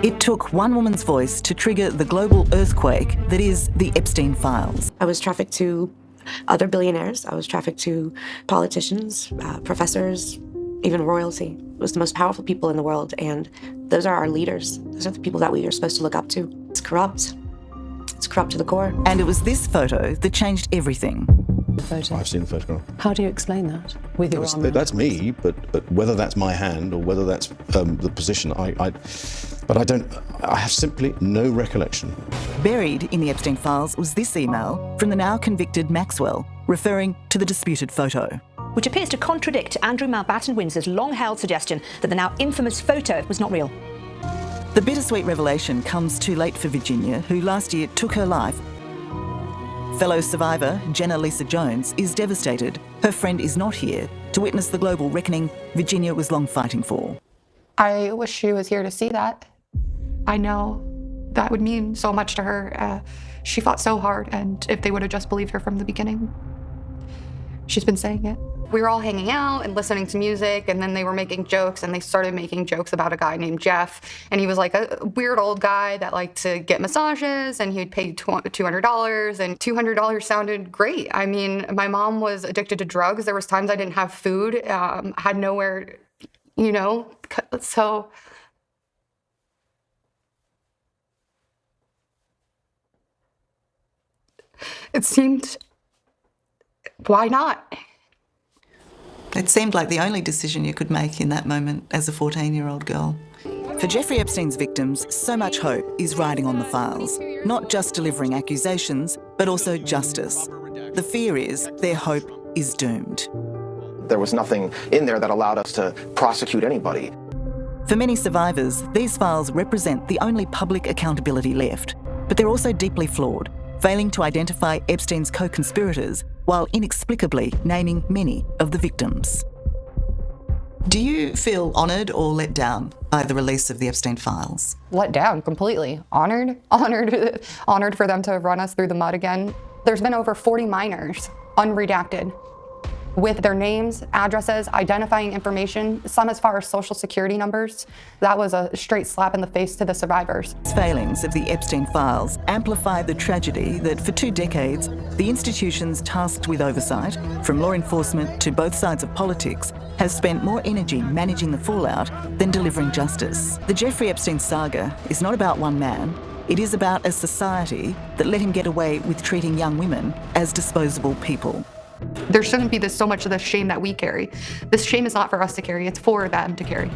It took one woman's voice to trigger the global earthquake that is the Epstein files. I was trafficked to other billionaires. I was trafficked to politicians, professors, even royalty. It was the most powerful people in the world, and those are our leaders. Those are the people that we are supposed to look up to. It's corrupt. It's corrupt to the core. And it was this photo that changed everything. The photo. I've seen the photograph. How do you explain that? With your arm around? That's me, but whether that's my hand or whether that's the position, I have simply no recollection. Buried in the Epstein files was this email from the now convicted Maxwell, referring to the disputed photo. Which appears to contradict Andrew Mountbatten-Windsor's long-held suggestion that the now infamous photo was not real. The bittersweet revelation comes too late for Virginia, who last year took her life. Fellow survivor Jenna Lisa Jones is devastated. Her friend is not here to witness the global reckoning Virginia was long fighting for. I wish she was here to see that. I know that would mean so much to her. She fought so hard, and if they would have just believed her from the beginning. She's been saying it. We were all hanging out and listening to music, and then they were making jokes, and they started making jokes about a guy named Jeff, and he was like a weird old guy that liked to get massages, and he'd pay $200, and $200 sounded great. I mean, my mom was addicted to drugs. There was times I didn't have food, had nowhere, so. It seemed, why not? It seemed like the only decision you could make in that moment as a 14-year-old girl. For Jeffrey Epstein's victims, so much hope is riding on the files. Not just delivering accusations, but also justice. The fear is their hope is doomed. There was nothing in there that allowed us to prosecute anybody. For many survivors, these files represent the only public accountability left. But they're also deeply flawed, failing to identify Epstein's co-conspirators while inexplicably naming many of the victims. Do you feel honoured or let down by the release of the Epstein files? Let down completely. Honored for them to run us through the mud again. There's been over 40 minors, unredacted, with their names, addresses, identifying information, some as far as social security numbers. That was a straight slap in the face to the survivors. Failings of the Epstein files amplify the tragedy that for 2 decades, the institutions tasked with oversight, from law enforcement to both sides of politics, have spent more energy managing the fallout than delivering justice. The Jeffrey Epstein saga is not about one man. It is about a society that let him get away with treating young women as disposable people. There shouldn't be so much of the shame that we carry. This shame is not for us to carry, it's for them to carry.